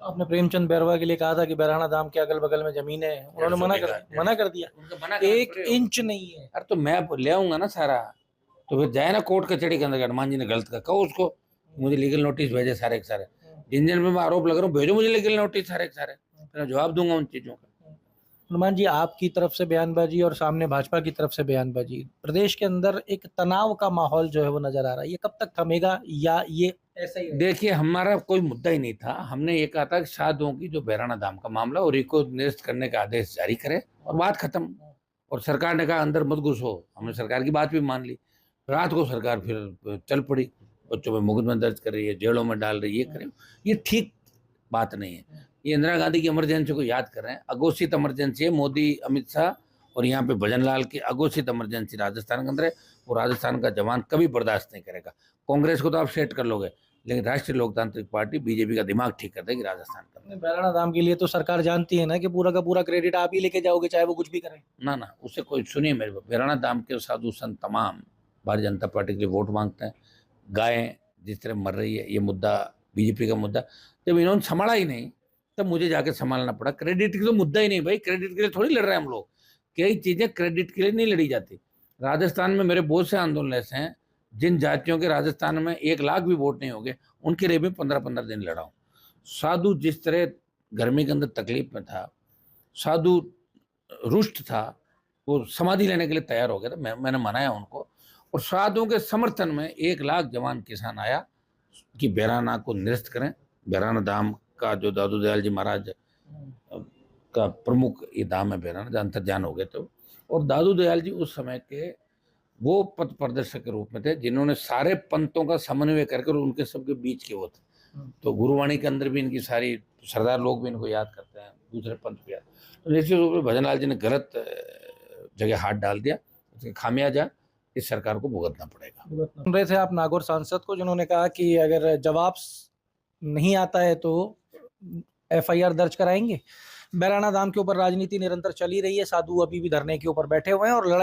आपने प्रेमचंद बैरवा के लिए कहा था कि बैराना धाम के अगल बगल में जमीन है, उन्होंने मना कर दिया। उनका मना एक इंच नहीं है। अरे तो मैं ले आऊंगा ना सारा, तो फिर जाए ना कोर्ट कचहरी के अंदर, हनुमान जी ने गलत का कहो उसको, मुझे लीगल नोटिस भेजे सारे के सारे, जिन जिन पे मैं आरोप लग रहा हूँ भेजो मुझे लीगल नोटिस सारे के सारे, मैं जवाब दूंगा उन चीजों का। हनुमान जी, आपकी तरफ से बयानबाजी और सामने भाजपा की तरफ से बयानबाजी, प्रदेश के अंदर एक तनाव का माहौल जो है वो नजर आ रहा है, ये कब तक थमेगा या ये ऐसा ही रहेगा? देखिए हमारा कोई मुद्दा ही नहीं था, हमने ये कहा था कि साधुओं की जो बहराना धाम का मामला और को निरस्त करने का आदेश जारी करे और बात खत्म। और सरकार ने कहा अंदर मत घुसो, हमने सरकार की बात भी मान ली। रात को सरकार फिर चल पड़ी, बच्चों पे मुकदमा दर्ज कर रही है, जेलों में डाल रही है, ये करे, ये ठीक बात नहीं है। ये इंदिरा गांधी की इमरजेंसी को याद कर रहे हैं, अघोषित इमरजेंसी है, मोदी अमित शाह और यहाँ पे भजन लाल की अघोषित इमरजेंसी राजस्थान के अंदर है। वो राजस्थान का जवान कभी बर्दाश्त नहीं करेगा। कांग्रेस को तो आप सेट कर लोगे, लेकिन राष्ट्रीय लोकतांत्रिक पार्टी बीजेपी का दिमाग ठीक कर देगी राजस्थान का। बैराना धाम के लिए तो सरकार जानती है ना कि पूरा का पूरा क्रेडिट आप ही लेके जाओगे, चाहे वो कुछ भी करें। ना ना, उससे कोई, सुनिए मेरे को, बहराना धाम के साधु संत तमाम भारतीय जनता पार्टी के लिए वोट मांगते हैं। गायें जिस तरह मर रही है, ये मुद्दा बीजेपी का मुद्दा, जब इन्होंने संभाला ही नहीं तब मुझे जाके संभालना पड़ा। क्रेडिट की तो मुद्दा ही नहीं भाई, क्रेडिट के लिए थोड़ी लड़ रहे हैं हम लोग, कई चीजें क्रेडिट के लिए नहीं लड़ी जाती। राजस्थान में मेरे बहुत से आंदोलन ऐसे हैं जिन जातियों के राजस्थान में 1 लाख भी वोट नहीं होंगे, उनके लिए भी 15-15 दिन लड़ा हूं। साधु जिस तरह गर्मी के अंदर तकलीफ में था, साधु रुष्ट था, वो समाधि लेने के लिए तैयार हो गया था, मैंने मनाया उनको। और साधुओं के समर्थन में 1 लाख जवान किसान आया कि बहराना को निरस्त करें। बहराना धाम का जो दादू दयाल जी महाराज का प्रमुख ये धाम है बहराना, अंतर्जान हो गए थे। और दादू दयाल जी उस समय के वो पथ प्रदर्शक के रूप में थे जिन्होंने सारे पंथों का समन्वय करके, और उनके सबके बीच के वो थे। तो गुरुवाणी के अंदर भी इनकी सारी, सरदार लोग भी इनको याद करते हैं, दूसरे पंथ भी याद। तो निश्चित रूप से भजन लाल जी ने गलत जगह हाथ डाल दिया, उसके खामियाजा इस सरकार को भुगतना पड़ेगा। सुन रहे थे आप नागौर सांसद को, जिन्होंने कहा कि अगर जवाब नहीं आता है तो एफआईआर दर्ज कराएंगे। बैराना धाम के ऊपर राजनीति निरंतर चली रही है, साधु अभी भी धरने के ऊपर बैठे हुए हैं और लड़ाई